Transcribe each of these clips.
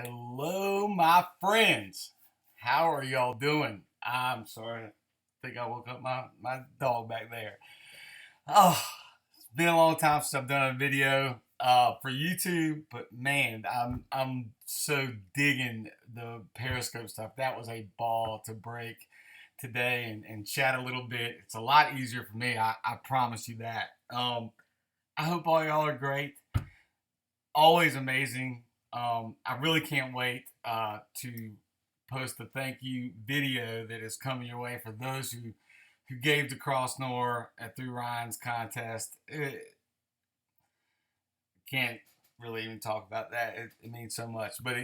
Hello, my friends. How are y'all doing? I'm sorry. I think I woke up my dog back there. Oh, it's been a long time since I've done a video for YouTube, but man, I'm so digging the Periscope stuff. That was a ball to break today and chat a little bit. It's a lot easier for me. I promise you that. I hope all y'all are great. Always amazing. I really can't wait to post the thank you video that is coming your way for those who gave to Crossnor through Ryan's contest. Can't really even talk about that. It means so much, but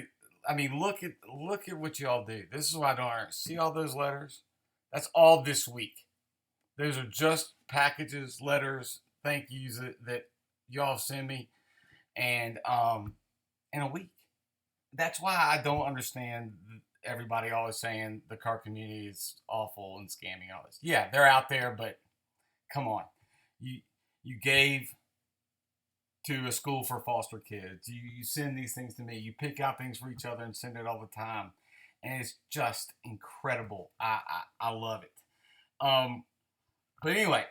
I mean, look at what y'all do. This is what I don't understand. See all those letters? That's all this week. Those are just packages, letters, thank yous that y'all send me, and in a week. That's why I don't understand everybody always saying the car community is awful and scamming all this. Yeah, they're out there, but come on. You you gave to a school for foster kids. You send these things to me. You pick out things for each other and send it all the time. And it's just incredible. I love it. Um, but anyway,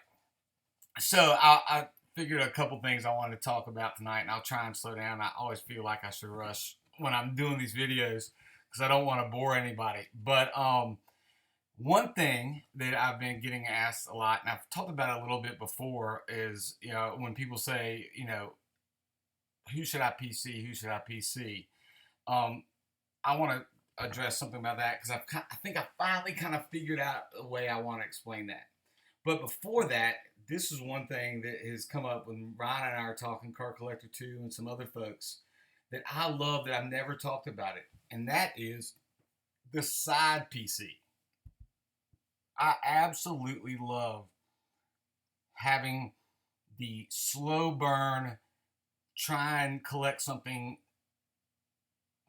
so I figured a couple things I wanted to talk about tonight, and I'll try and slow down. I always feel like I should rush when I'm doing these videos because I don't want to bore anybody. But one thing that I've been getting asked a lot, and I've talked about it a little bit before, is when people say who should I PC, who should I PC. Um, I want to address something about that because I think I finally kind of figured out a way I want to explain that. But before that, this is one thing that has come up when Ryan and I are talking Car Collector 2 and some other folks that I love that I've never talked about it. And that is the side PC. I absolutely love having the slow burn, try and collect something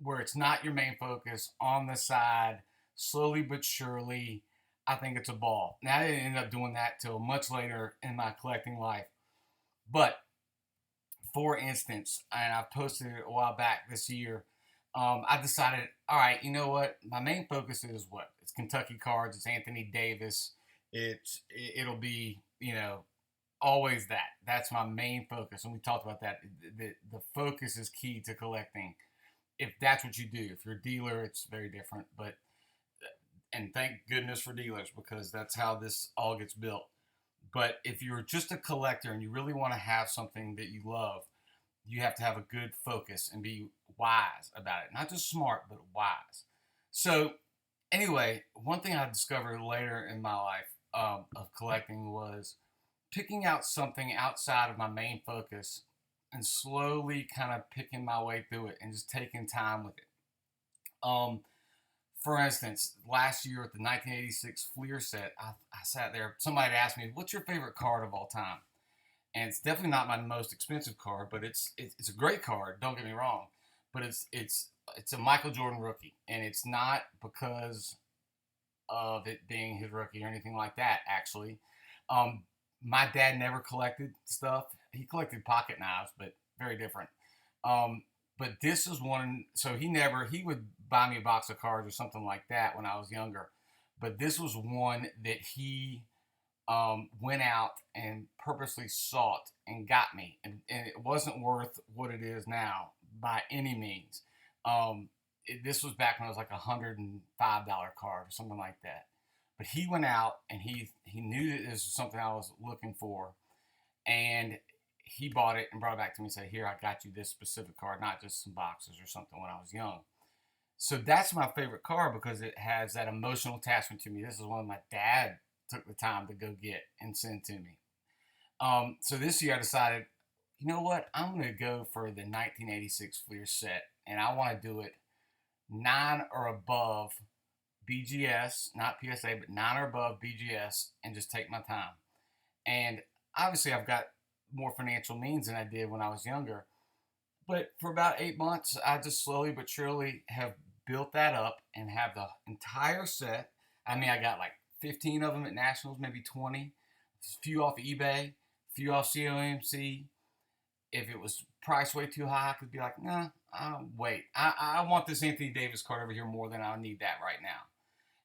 where it's not your main focus on the side, slowly but surely. I think it's a ball. Now, I didn't end up doing that till much later in my collecting life. But for instance, and I posted it a while back this year, I decided, all right, you know what? My main focus is what? It's Kentucky cards. It's Anthony Davis. It'll be always that. That's my main focus, and we talked about that. The focus is key to collecting. If that's what you do, if you're a dealer, it's very different. But and thank goodness for dealers because that's how this all gets built. But if you're just a collector and you really want to have something that you love, you have to have a good focus and be wise about it. Not just smart, but wise. So, anyway, one thing I discovered later in my life of collecting was picking out something outside of my main focus and slowly kind of picking my way through it and just taking time with it. Um, for instance, last year at the 1986 Fleer set, I sat there. Somebody asked me, "What's your favorite card of all time?" And it's definitely not my most expensive card, but it's a great card. Don't get me wrong, but it's a Michael Jordan rookie, and it's not because of it being his rookie or anything like that. Actually, um, my dad never collected stuff. He collected pocket knives, but very different. Um, but this is one. So he would buy me a box of cards or something like that when I was younger. But this was one that he went out and purposely sought and got me, and it wasn't worth what it is now by any means. This was back when it was like $105 card or something like that. But he went out and he knew that this was something I was looking for, and he bought it and brought it back to me and said, "Here, I got you this specific card, not just some boxes or something." When I was young, so that's my favorite card because it has that emotional attachment to me. This is one my dad took the time to go get and send to me. So this year I decided, you know what? I'm going to go for the 1986 Fleer set, and I want to do it 9 or above BGS, not PSA, but 9 or above BGS, and just take my time. And obviously, I've got more financial means than I did when I was younger. But for about 8 months, I just slowly but surely have built that up and have the entire set. I mean, I got like 15 of them at Nationals, maybe 20. A few off eBay, a few off COMC. If it was priced way too high, I could be like, nah, wait. I want this Anthony Davis card over here more than I need that right now.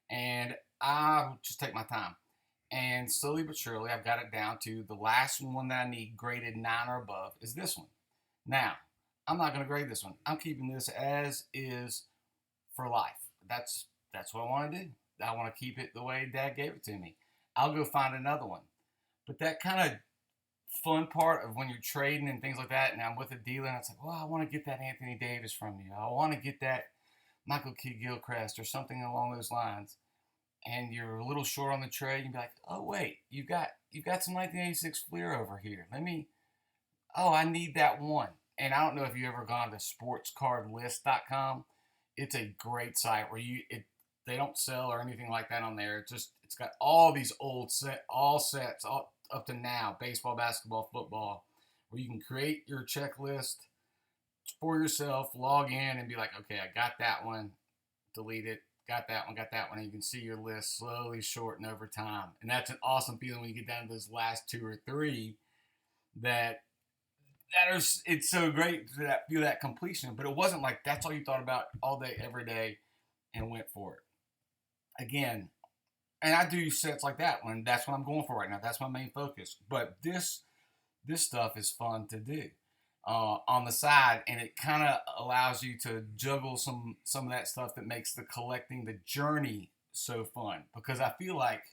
And I'll just take my time. And slowly but surely, I've got it down to the last one that I need graded 9 or above is this one. Now, I'm not going to grade this one. I'm keeping this as is for life. That's what I want to do. I want to keep it the way Dad gave it to me. I'll go find another one. But that kind of fun part of when you're trading and things like that, and I'm with a dealer, and it's like, well, I want to get that Anthony Davis from you. I want to get that Michael Kidd-Gilchrist or something along those lines. And you're a little short on the trade, you'd be like, oh wait, you got some 1986 Fleer over here. I need that one. And I don't know if you ever gone to sportscardlist.com. It's a great site where they don't sell or anything like that on there. It's got all these old sets up to now, baseball, basketball, football, where you can create your checklist for yourself, log in, and be like, okay, I got that one, delete it, got that one, and you can see your list slowly shorten over time. And that's an awesome feeling when you get down to those last 2 or 3 it's so great to feel that completion. But it wasn't like that's all you thought about all day, every day, and went for it. Again, and I do sets like that when that's what I'm going for right now. That's my main focus. But this stuff is fun to do on the side, and it kind of allows you to juggle some of that stuff that makes the collecting, the journey, so fun. Because I feel like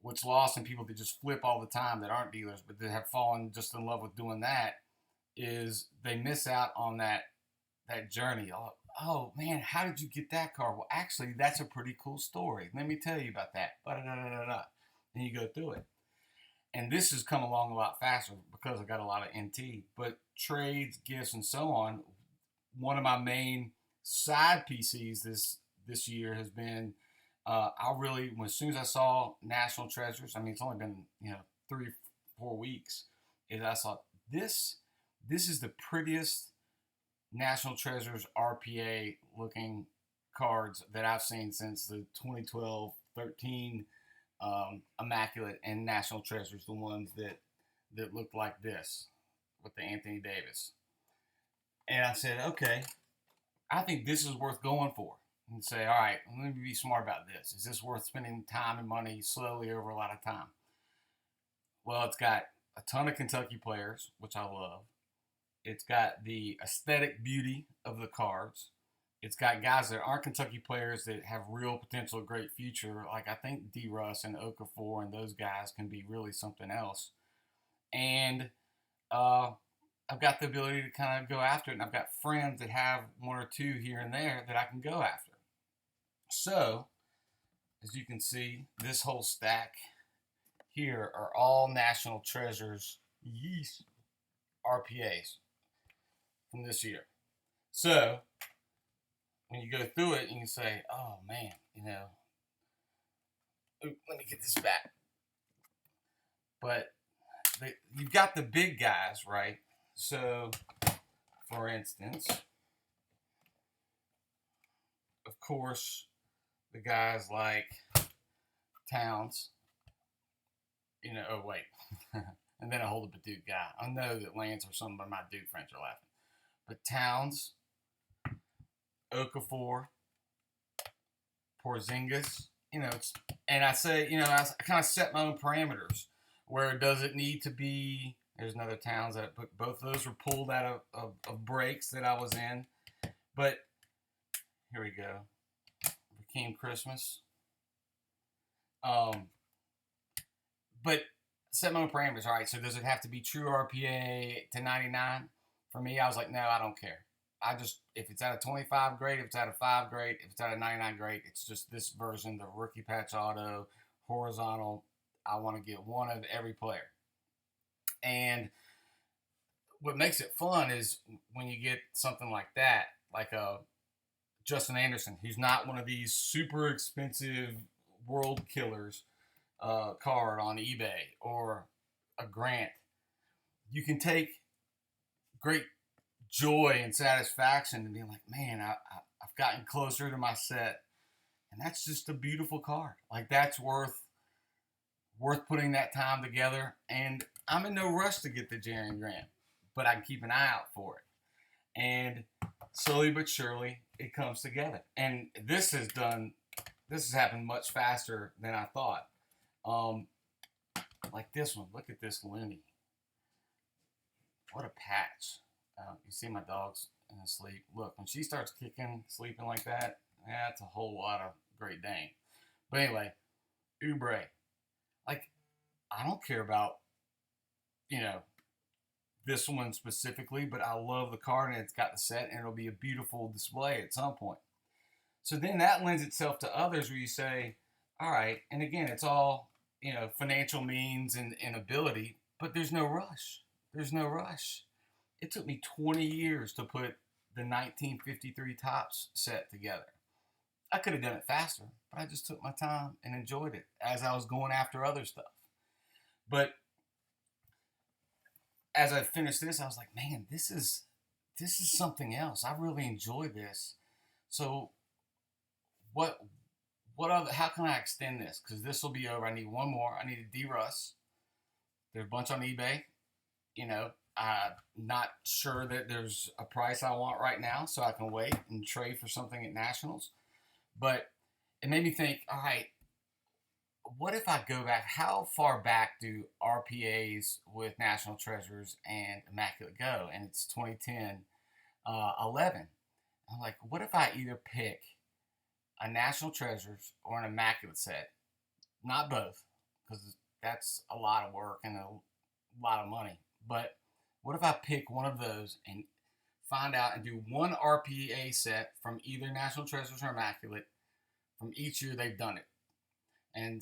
what's lost in people that just flip all the time that aren't dealers, but that have fallen just in love with doing that, is they miss out on that journey. Oh man, how did you get that car? Well, actually, that's a pretty cool story. Let me tell you about that. And you go through it. And this has come along a lot faster because I got a lot of NT. But trades, gifts, and so on. One of my main side PCs this year has been as soon as I saw National Treasures. I mean, it's only been 3-4 weeks. Is I saw this is the prettiest National Treasures RPA looking cards that I've seen since the 2012-13 Immaculate and National Treasures, the ones that looked like this with the Anthony Davis. And I said, okay, I think this is worth going for. And say, all right, let me be smart about this. Is this worth spending time and money slowly over a lot of time? Well, it's got a ton of Kentucky players, which I love. It's got the aesthetic beauty of the cards. It's got guys that aren't Kentucky players that have real potential, great future. Like I think D. Russ and Okafor and those guys can be really something else. And I've got the ability to kind of go after it. And I've got friends that have 1 or 2 here and there that I can go after. So, as you can see, this whole stack here are all National Treasures RPAs from this year. So, when you go through it, you can say, oh man, let me get this back. But you've got the big guys, right? So, for instance, of course, the guys like Towns, oh wait, and then I hold up a Duke guy. I know that Lance or some of my Duke friends are laughing. But Towns, Okafor, Porzingis, and I say, I kind of set my own parameters. Where does it need to be? There's another Towns that both of those were pulled out of breaks that I was in. But here we go. Became Christmas. But set my own parameters. All right, so does it have to be true RPA to 99? For me, I was like, no, I don't care. If it's at a 25, great. If it's at a 5, great. If it's at a 99, great. It's just this version, the rookie patch auto, horizontal. I want to get one of every player. And what makes it fun is when you get something like that, like a Justin Anderson, who's not one of these super expensive world killers card on eBay, or a Grant. You can take great joy and satisfaction in being like, man, I've gotten closer to my set, and that's just a beautiful card. Like that's worth putting that time together. And I'm in no rush to get the Jerry Grant, but I can keep an eye out for it. And slowly but surely, it comes together. And this has happened much faster than I thought. Um, like this one. Look at this Looney. What a patch. You see my dog's in a sleep. Look, when she starts kicking, sleeping like that, that's a whole lot of Great Dane. But anyway, Ubre. Like, I don't care about, you know, this one specifically, but I love the card and it's got the set and it'll be a beautiful display at some point. So then that lends itself to others where you say, all right, and again, it's all, financial means and ability, but there's no rush. There's no rush. It took me 20 years to put the 1953 Topps set together. I could have done it faster, but I just took my time and enjoyed it as I was going after other stuff. But as I finished this, I was like, man, this is something else. I really enjoy this. So what other, how can I extend this? Because this will be over. I need one more. I need a D-Russ. There's a bunch on eBay. I'm not sure that there's a price I want right now, so I can wait and trade for something at Nationals. But it made me think, all right, what if I go back? How far back do RPAs with National Treasures and Immaculate go? And it's 2010, 11. I'm like, what if I either pick a National Treasures or an Immaculate set? Not both, because that's a lot of work and a lot of money. But what if I pick one of those and find out and do one RPA set from either National Treasures or Immaculate from each year they've done it? And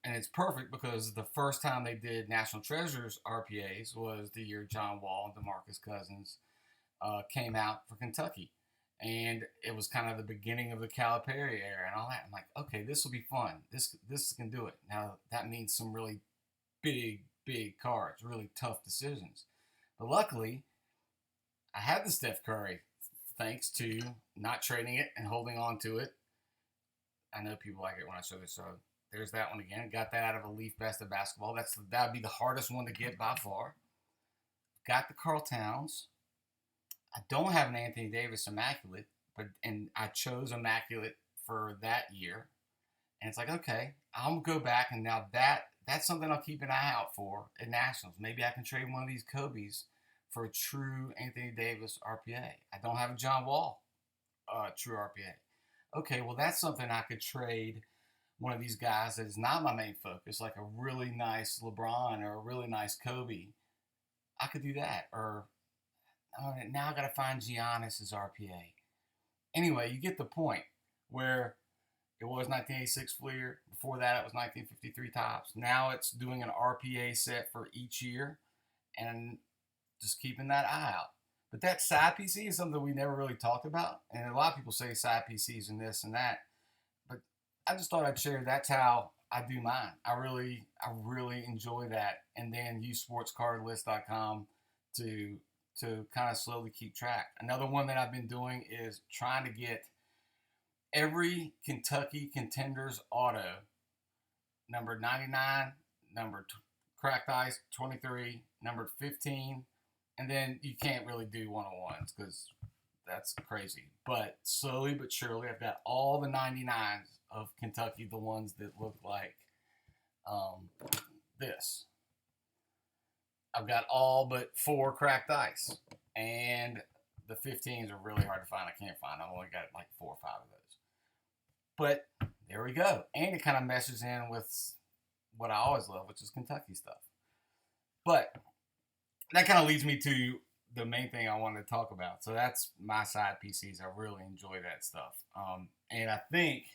it's perfect because the first time they did National Treasures RPAs was the year John Wall and DeMarcus Cousins came out for Kentucky. And it was kind of the beginning of the Calipari era and all that. I'm like, okay, this will be fun. This can do it. Now, that means some really big cards, really tough decisions. But luckily, I had the Steph Curry thanks to not trading it and holding on to it. I know people like it when I show this, so there's that one again. Got that out of a Leaf Best of Basketball. That would be the hardest one to get by far. Got the Karl Towns. I don't have an Anthony Davis Immaculate, and I chose Immaculate for that year. And it's like, okay, I'm gonna go back, and now that's something I'll keep an eye out for at Nationals. Maybe I can trade one of these Kobe's for a true Anthony Davis RPA. I don't have a John Wall true RPA. Okay, well, that's something I could trade one of these guys that is not my main focus, like a really nice LeBron or a really nice Kobe. I could do that. Or now I got to find Giannis's RPA. Anyway, you get the point where it was 1986 Fleer. Before that, it was 1953 Topps. Now it's doing an RPA set for each year and just keeping that eye out. But that side PC is something we never really talked about. And a lot of people say side PCs and this and that. But I just thought I'd share that's how I do mine. I really enjoy that. And then use sportscardlist.com to kind of slowly keep track. Another one that I've been doing is trying to get every Kentucky Contenders auto, number 99, number cracked ice 23, number 15, and then you can't really do one-on-ones because that's crazy. But slowly but surely, I've got all the 99s of Kentucky, the ones that look like this. I've got all but 4 cracked ice, and the 15s are really hard to find. I can't find them. I've only got like 4 or 5 of those. But there we go. And it kind of meshes in with what I always love, which is Kentucky stuff. But that kind of leads me to the main thing I wanted to talk about. So that's my side PCs. I really enjoy that stuff. And I think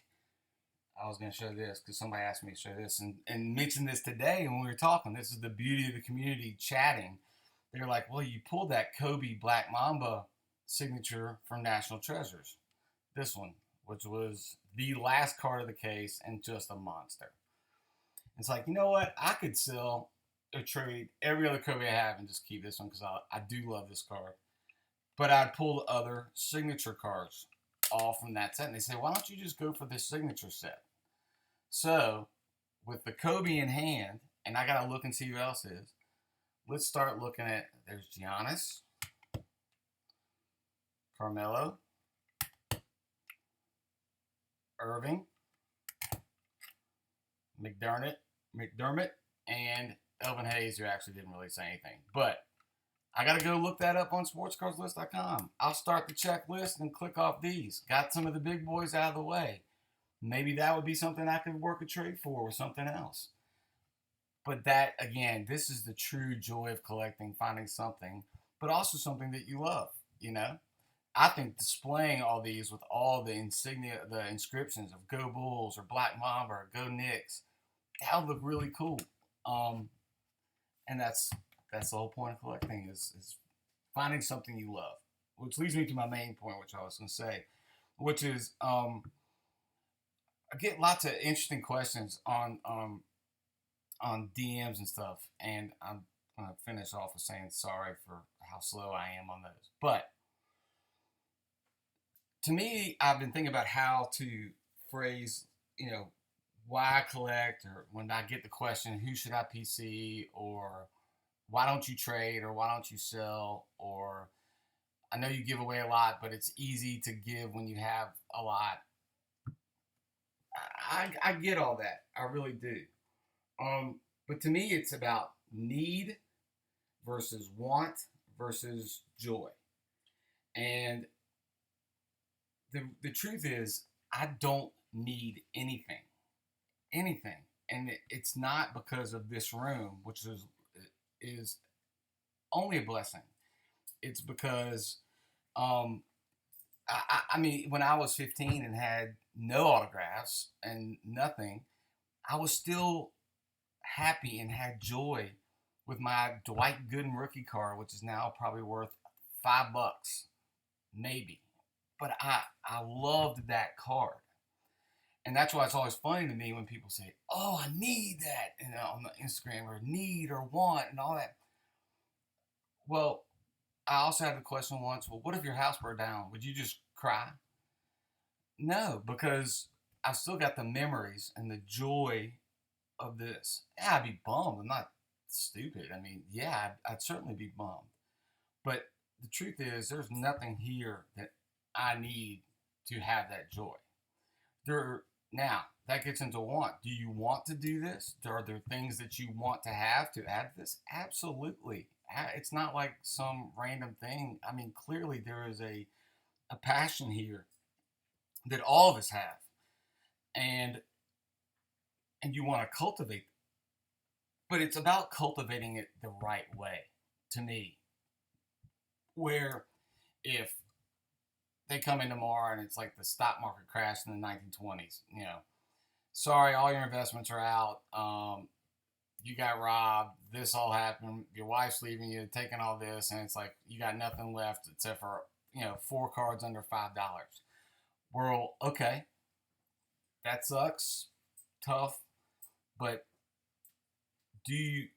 I was going to show this because somebody asked me to show this and mention this today when we were talking. This is the beauty of the community chatting. They're like, well, you pulled that Kobe Black Mamba signature from National Treasures. This one, which was the last card of the case and just a monster. It's like, you know what? I could sell or trade every other Kobe I have and just keep this one because I do love this card. But I'd pull the other signature cards all from that set. And they say, why don't you just go for this signature set? So, with the Kobe in hand, and I got to look and see who else is, let's start looking at, there's Giannis, Carmelo, Irving, McDermott, and Elvin Hayes, who actually didn't really say anything. But I got to go look that up on sportscarslist.com. I'll start the checklist and click off these. Got some of the big boys out of the way. Maybe that would be something I could work a trade for or something else. But that, again, this is the true joy of collecting, finding something, but also something that you love, you know? I think displaying all these with all the insignia, the inscriptions of Go Bulls or Black Mamba or Go Knicks, that would look really cool. Um, and that's the whole point of collecting is finding something you love. Which leads me to my main point, which I was going to say, which is I get lots of interesting questions on DMs and stuff, and I'm gonna finish off with saying sorry for how slow I am on those. But to me, I've been thinking about how to phrase, why I collect, or when I get the question, who should I PC, or why don't you trade, or why don't you sell, or I know you give away a lot, but it's easy to give when you have a lot. I get all that. I really do. But to me, it's about need versus want versus joy. And the truth is, I don't need anything, and it's not because of this room, which is only a blessing. It's because I mean, when I was 15 and had no autographs and nothing, I was still happy and had joy with my Dwight Gooden rookie card, which is now probably worth $5, maybe. But I loved that card. And that's why it's always funny to me when people say, "Oh, I need that," on the Instagram, or need or want and all that. Well, I also had the question once, well, what if your house burned down? Would you just cry? No, because I still got the memories and the joy of this. Yeah, I'd be bummed. I'm not stupid. I mean, yeah, I'd certainly be bummed. But the truth is, there's nothing here that I need to have that joy. Now, that gets into want. Do you want to do this? Are there things that you want to have to add to this? Absolutely. It's not like some random thing. I mean, clearly there is a passion here that all of us have. And you want to cultivate it. But it's about cultivating it the right way, to me. Where if they come in tomorrow and it's like the stock market crashed in the 1920s, sorry, all your investments are out. You got robbed. This all happened. Your wife's leaving you, taking all this, and it's like you got nothing left except for 4 cards under $5. Well, okay, that sucks, tough, but do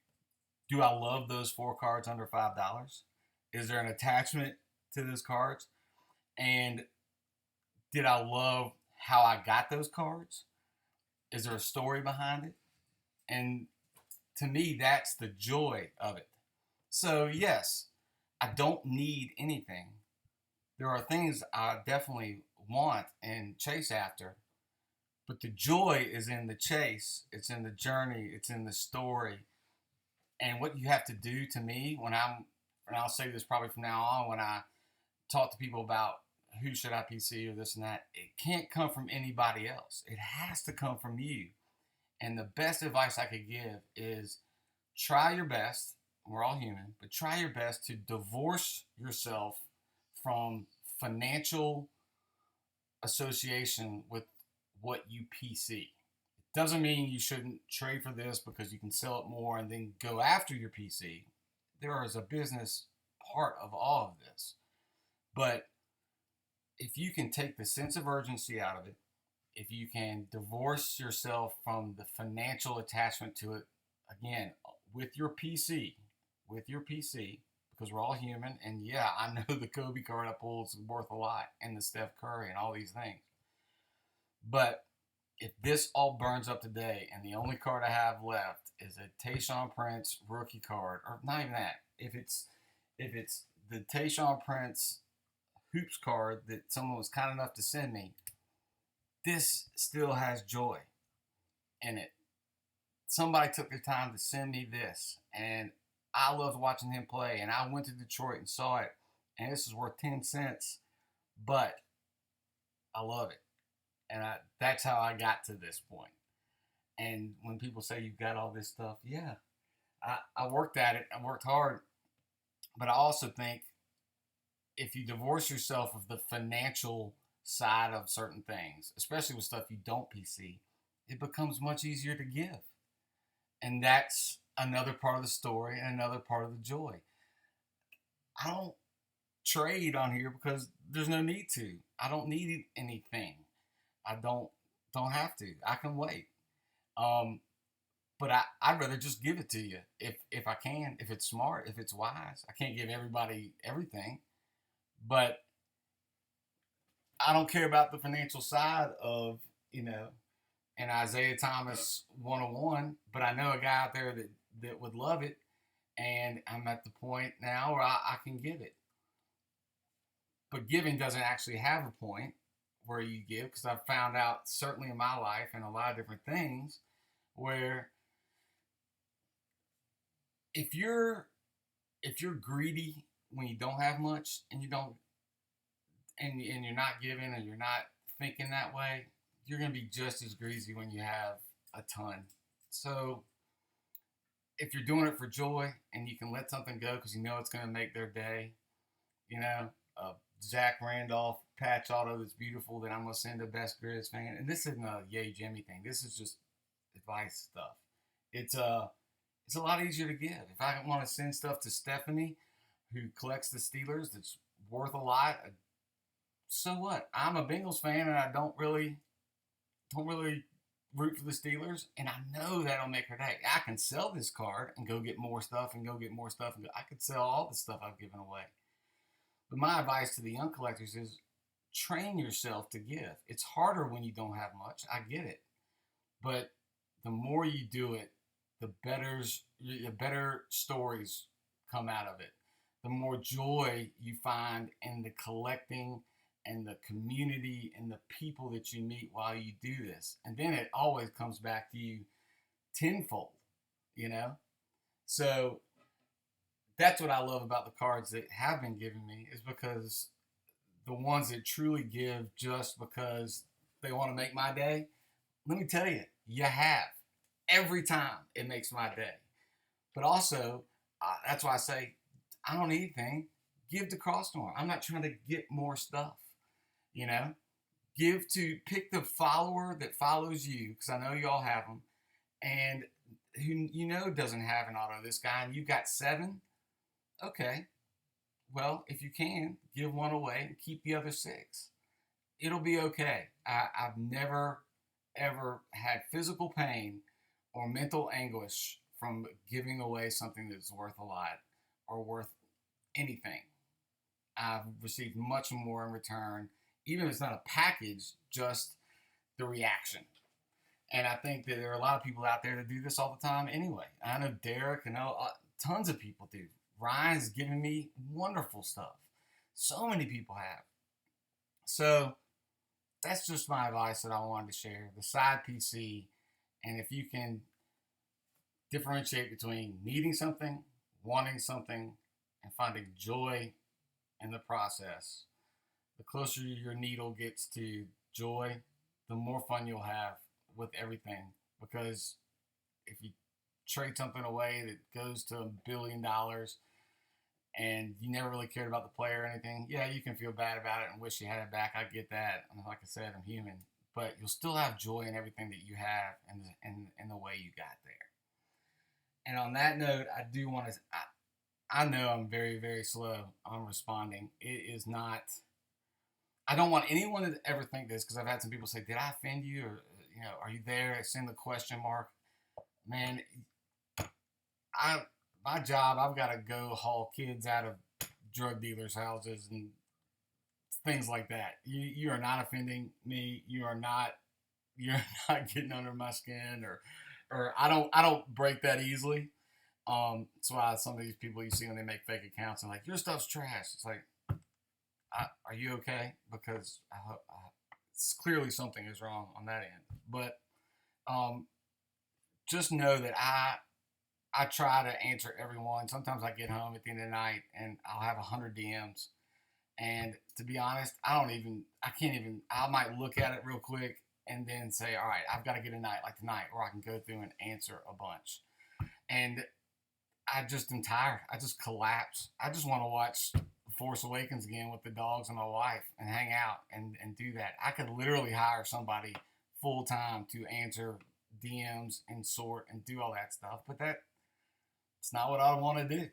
I love those 4 cards under $5? Is there an attachment to those cards? And did I love how I got those cards? Is there a story behind it? And to me, that's the joy of it. So, yes, I don't need anything. There are things I definitely want and chase after, but the joy is in the chase, it's in the journey, it's in the story. And what you have to do, to me, and I'll say this probably from now on, when I talk to people about who should I PC or this and that, it can't come from anybody else. It has to come from you. And the best advice I could give is try your best. We're all human, but try your best to divorce yourself from financial association with what you PC. It doesn't mean you shouldn't trade for this because you can sell it more and then go after your PC. There is a business part of all of this. But if you can take the sense of urgency out of it, if you can divorce yourself from the financial attachment to it, again, with your PC, because we're all human, and yeah, I know the Kobe card I pulled is worth a lot, and the Steph Curry and all these things. But if this all burns up today and the only card I have left is a Tayshaun Prince rookie card, or not even that, if it's the Tayshaun Prince hoops card that someone was kind enough to send me, this still has joy in it. Somebody took their time to send me this, and I loved watching him play. And I went to Detroit and saw it, and this is worth 10 cents, but I love it. And that's how I got to this point. And when people say you've got all this stuff, yeah, I worked at it. I worked hard. But I also think if you divorce yourself of the financial side of certain things, especially with stuff you don't PC, it becomes much easier to give. And that's another part of the story and another part of the joy. I don't trade on here because there's no need to. I don't need anything. I don't have to. I can wait. Um, but I'd rather just give it to you if I can, if it's smart, if it's wise. I can't give everybody everything, but I don't care about the financial side of, an Isaiah Thomas 101, but I know a guy out there that would love it, and I'm at the point now where I can give it. But giving doesn't actually have a point where you give, because I've found out, certainly in my life and a lot of different things, where if you're greedy when you don't have much, and you don't and you're not giving, and you're not thinking that way, you're going to be just as greasy when you have a ton. So if you're doing it for joy and you can let something go because you know it's going to make their day, a Zach Randolph patch auto that's beautiful that I'm going to send to Best Grizz fan. And this isn't a Yay Jimmy thing. This is just advice stuff. It's a lot easier to give. If I want to send stuff to Stephanie, who collects the Steelers, that's worth a lot, so what? I'm a Bengals fan, and I don't really root for the Steelers, and I know that'll make her day. I can sell this card and go get more stuff and go get more stuff. I could sell all the stuff I've given away. But my advice to the young collectors is train yourself to give. It's harder when you don't have much. I get it. But the more you do it, the better stories come out of it. The more joy you find in the collecting and the community and the people that you meet while you do this. And then it always comes back to you tenfold, you know? So that's what I love about the cards that have been given me, is because the ones that truly give just because they want to make my day, let me tell you, you have. Every time it makes my day. But also, that's why I say, I don't need anything. Give to Crossmore. I'm not trying to get more stuff. Pick the follower that follows you, because I know y'all have them, and who doesn't have an auto, this guy, and you got 7. Okay, well, if you can, give one away and keep the other 6. It'll be okay. I've never ever had physical pain or mental anguish from giving away something that's worth a lot or worth anything. I've received much more in return, even if it's not a package, just the reaction. And I think that there are a lot of people out there that do this all the time anyway. I know Derek, tons of people do. Ryan's giving me wonderful stuff. So many people have. So that's just my advice that I wanted to share. The side PC, and if you can differentiate between needing something, wanting something, and finding joy in the process, the closer your needle gets to joy, the more fun you'll have with everything. Because if you trade something away that goes to $1 billion and you never really cared about the player or anything, yeah, you can feel bad about it and wish you had it back. I get that. And like I said, I'm human. But you'll still have joy in everything that you have and the way you got there. And on that note, I do want to, I know I'm very, very slow on responding. It is not, I don't want anyone to ever think this, because I've had some people say, did I offend you? Or, are you there? Send the question mark. Man, my job, I've got to go haul kids out of drug dealers' houses and things like that. You are not offending me. You are not you're not getting under my skin, or I don't break that easily. That's why some of these people you see when they make fake accounts and like your stuff's trash. It's like, are you okay? Because it's clearly something is wrong on that end. But um, just know that I try to answer everyone. Sometimes I get home at the end of the night and I'll have 100 DMs. And to be honest, I can't even, I might look at it real quick and then say, all right, I've got to get a night like tonight where I can go through and answer a bunch. And I just am tired. I just collapse. I just want to watch Force Awakens again with the dogs and my wife and hang out and do that. I could literally hire somebody full time to answer DMs and sort and do all that stuff, but it's not what I want to do.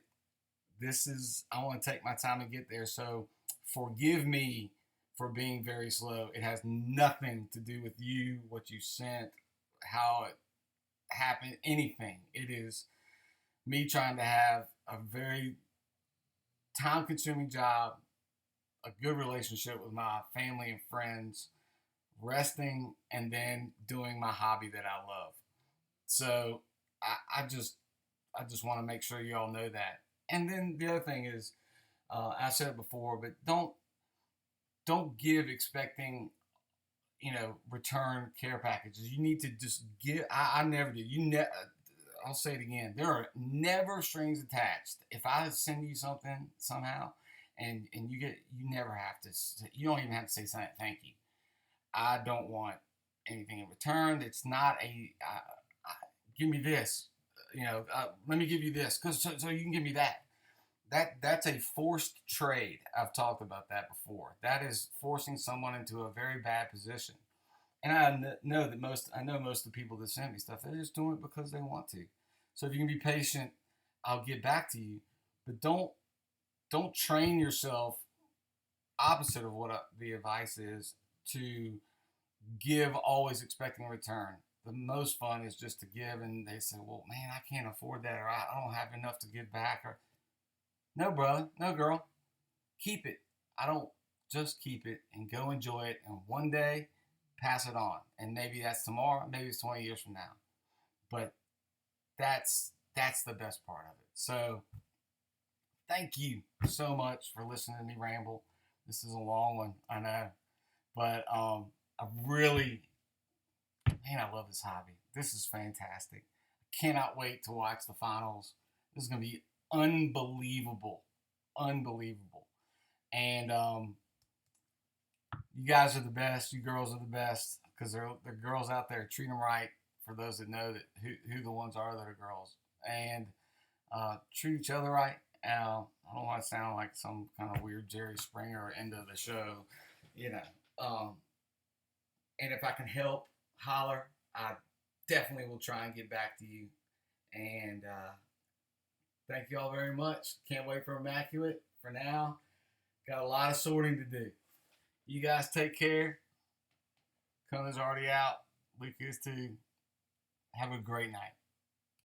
I want to take my time and get there. So forgive me for being very slow. It has nothing to do with you, what you sent, how it happened, anything. It is me trying to have a very time consuming job, a good relationship with my family and friends, resting, and then doing my hobby that I love. So I just want to make sure you all know that. And then the other thing is, I said it before, but don't give expecting return care packages. You need to just give. I never do. I'll say it again. There are never strings attached. If I send you something somehow, and you never have to. You don't even have to say thank you. I don't want anything in return. It's not give me this. Let me give you this, cause so you can give me that. That's a forced trade. I've talked about that before. That is forcing someone into a very bad position. And I know most of the people that send me stuff, they're just doing it because they want to. So if you can be patient, I'll get back to you. But don't train yourself opposite of what the advice is to give always expecting a return. The most fun is just to give, and they say, "Well, man, I can't afford that, or I don't have enough to give back." Or no, brother, no, girl, keep it. I don't just keep it and go enjoy it, and one day pass it on. And maybe that's tomorrow, maybe it's 20 years from now. But that's the best part of it. So thank you so much for listening to me ramble. This is a long one, I know, but I really, man, I love this hobby. This is fantastic. I cannot wait to watch the finals. This is gonna be unbelievable, unbelievable. And you guys are the best. You girls are the best because they're girls out there. Treat them right. For those that know that who the ones are that are girls, and treat each other right. I don't want to sound like some kind of weird Jerry Springer end of the show, you know. And if I can help, holler. I definitely will try and get back to you. And thank you all very much. Can't wait for Immaculate. For now, got a lot of sorting to do. You guys take care. Connor's already out. Luke is too. Have a great night.